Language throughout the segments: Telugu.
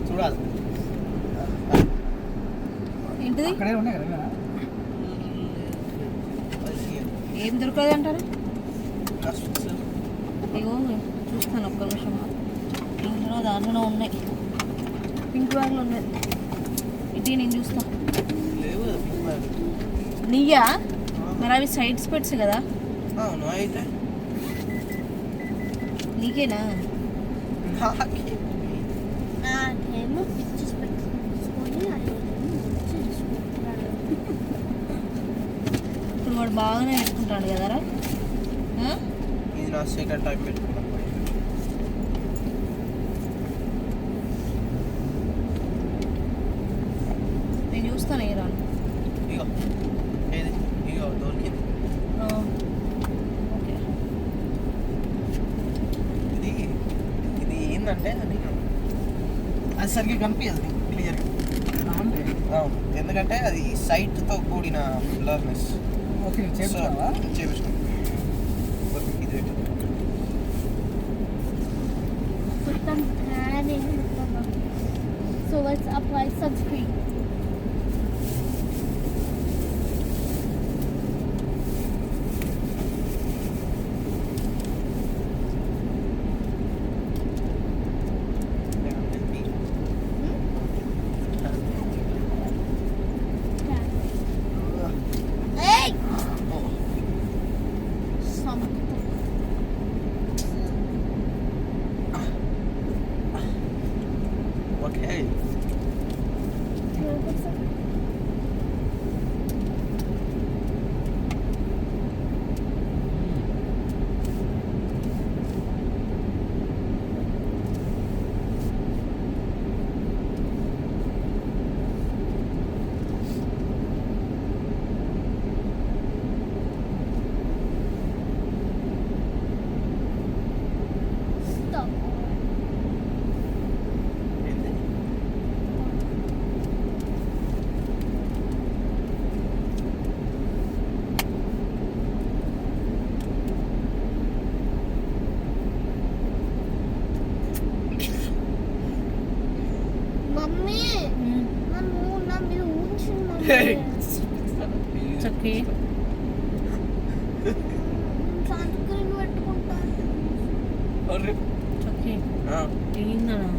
చూడాలి ఏంటిది ఏం దొరకదు అంటారు. ఇగో చూస్తాను ఒక్క నిమిషం. ఇంట్లో దాంట్లో ఉన్నాయి, పింక్ బ్యాగ్లో ఉన్నాయి. ఇది నేను చూస్తా. నీయా మరి అవి సైడ్ స్పెట్స్ కదా? అవును. అయితే నీకేనా? నాకేమో పిచ్చి స్పెట్స్ తీసుకొని ఇప్పుడు వాడు బాగానే పెట్టుకుంటాడు కదరా. ఇది నా సెకండ్ టైం పెట్టుకున్నాను. నేను చూస్తాను ఏ రాను. ఇగో ఏది ఇగో దొరికింది. ఓకే ఇది ఇది ఏంటంటే అది సరిగ్గా కనిపించదు క్లియర్గా. అవును, ఎందుకంటే అది సైట్తో కూడిన బ్లర్నెస్. ఓకే చేపించావా? చేపించాం. ఇది పెట్టి మొత్తం ట్యానింగ్ మొత్తం. So let's apply sunscreen. Okay. Stop. Mummy నన్ను నా మీద ఉంచింది మమ్మీ. చక్కి సన్స్క్రీన్ పెట్టుకుంటాను. చక్కి ఏందనా?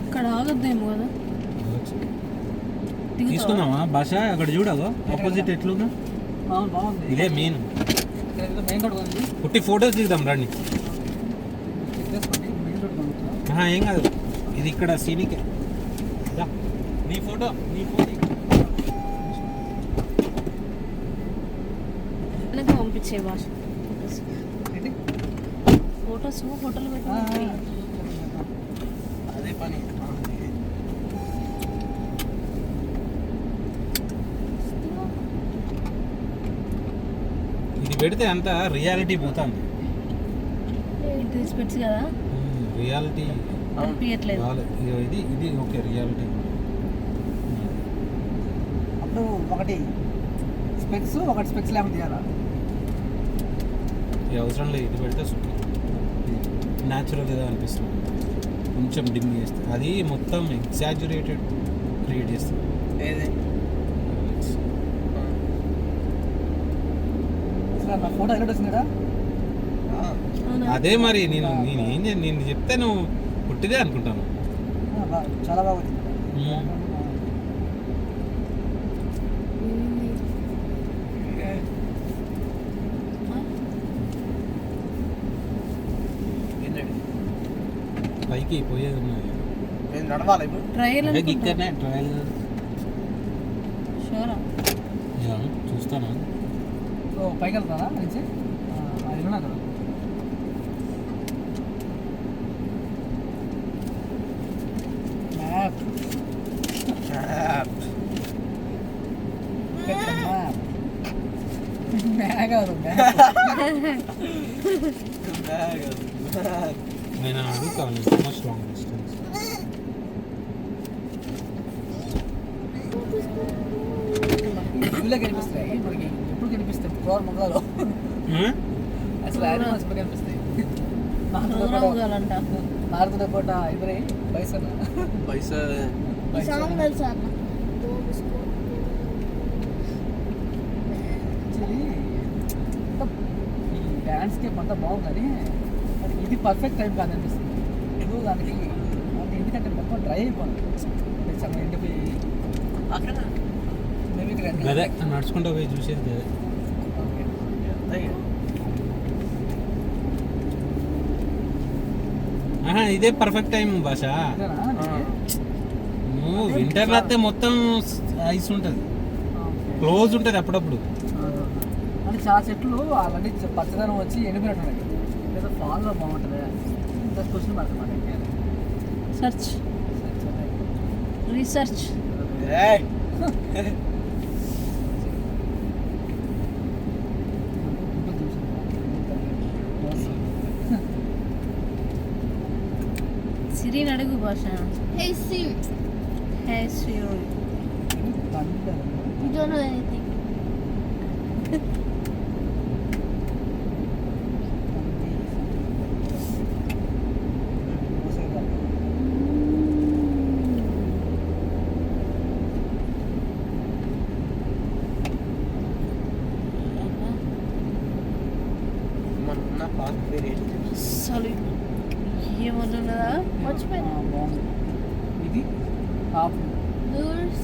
ఇక్కడ ఆగద్దేమో కదా. తీసుకుందామా భాష? అక్కడ చూడగా ఆపోజిట్ ఎట్లుందా? బాగుంది. ఇదే మెయిన్ మెయిన్ రోడ్ ఉంది. పుట్టి ఫొటోస్ దిగుదాం రండి. మెయిన్ రోడ్ ఉంది. ఏం కాదు, ఇది ఇక్కడ సీనికే. నీ ఫోటో వెనక పంపించే భాష ఫొటోస్ ఫోటోలు పెట్టి అదే పని. ఇది పెడితే అంత రియాలిటీ పోతుంది. తీసి పెట్టి కదా రియాలిటీ అనిపించట్లేదు. ఇది ఇది ఓకే రియాలిటీ. అప్పుడు ఒకటి స్పెక్స్ లేకుండా తీయాలా? ఈ అవసరం లేదు, ఇది పెడితే సూపర్ న్యాచురల్ ఏదో అనిపిస్తుంది. కొంచెం డిమ్ చేస్తే అది మొత్తం ఎగ్జాజురేటెడ్ క్రియేట్ చేస్తుంది. ఏది నా ఫోటో హైలైట్ వచ్చిందా? అదే మరి నేను చెప్తే నువ్వు పుట్టిదే అనుకుంటాను. చాలా బాగా వచ్చింది. పైకి పోయేది ఉన్నది. నేను నడవాలి ఇప్పుడు. ట్రయల్ అదే గిక్కనే ట్రయల్ షూరా చూస్తాను. ఓ పైకి వెళ్తారా నుంచి అది ఉన్నా కదా మ్యాప్ మ్యాప్ కాదు నేను అడుగుతాను మచ్ లాంగ్ డిస్టెన్స్. ఇవిలో కనిపిస్తాయి మనకి ఎప్పుడు కనిపిస్తాయి ఫ్లోర్ మొదలు అసలు యానిమల్స్ ఎప్పుడు కనిపిస్తాయి ఊరవగాలంట. నార్త్ పూట ఇవరే పైసలు పైసా ఈ సాంగ్ తెలుసా అన్న? యాక్చువల్లీ ఈ ల్యాండ్స్కేప్ అంతా బాగుందని మనకి ఇది పర్ఫెక్ట్ టైం కాదనిపిస్తుంది. ఇప్పుడు దానికి అంటే ఎందుకంటే మొత్తం డ్రై అయిపోయింది అంటే చాలా ఎండిపోయి అక్కడ మేము ఇక్కడ అదే నడుచుకుంటూ పోయి చూసేది అదే. ఓకే. ఆహా, ఇదే పర్ఫెక్ట్ టైం భాష. ఇదేనా? నువ్వు వింటర్లో వస్తే మొత్తం ఐస్ ఉంటుంది, ఓకే. క్లోజ్ ఉంటుంది అప్పుడప్పుడు. అంటే చాలా చెట్లు ఆల్రెడీ పచ్చదనం వచ్చి ఎండిపోయినట్టున్నాయి. లేదా ఫాల్లో బాగుంటుంది ఇంత క్వశ్చన్ పడుతుంది సర్చ్ రీసెర్చ్. సిరిని అడుగు భాష. Hey Siri, hey Siri you don't know anything. మన పార్క్ పేరు ఏంటి? అసలు ఏమన్నదా మర్చిపోయినా. బాగుంది. ఇది హాఫ్ Lures.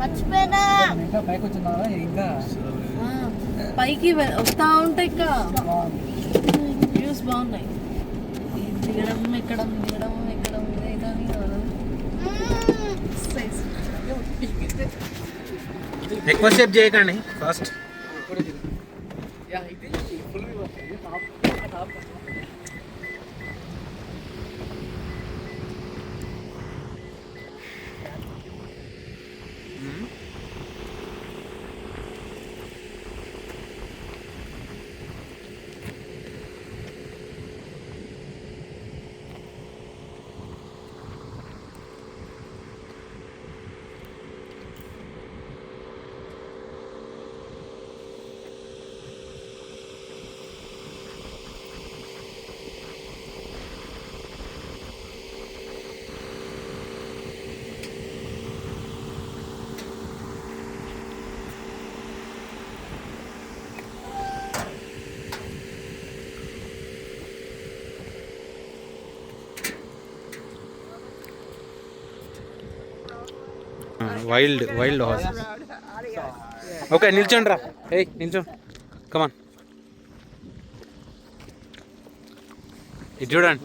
మర్చిపోయినా. ఇంకా పైకి వచ్చిందా ఇంకా పైకి వస్తా ఉంటాయి ఇంకా బాగుంది. వ్యూస్ బాగున్నాయి. దిగడం ఎక్కడం దిగడం ఎక్కడం ఇదే కానీ ఎక్కువసేపు చేయకండి ఫస్ట్. యా ఇది ఫుల్ వ్యూ వస్తుంది టాప్ వైల్డ్ హార్స్. ఓకే, నిల్చోండి రా. ఏయ్ నిల్చో, కమాన్. ఇటు చూడండి,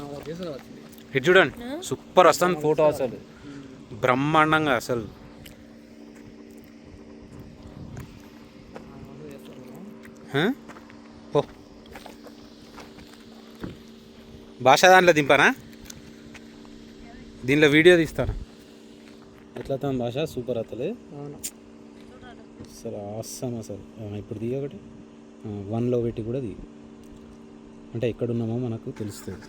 ఇటు చూడండి. సూపర్ వస్తుంది ఫోటో అసలు, బ్రహ్మాండంగా అసలు. ఓ భాష దాంట్లో దింపానా, దీనిలో వీడియో తీస్తాను. ఎట్లా తన భాష సూపర్ అతలే అసలు ఆసమ్ అసలు. ఇప్పుడు దిగ ఒకటి 1లో పెట్టి కూడా దిగి అంటే ఎక్కడున్నామో మనకు తెలుస్తుంది.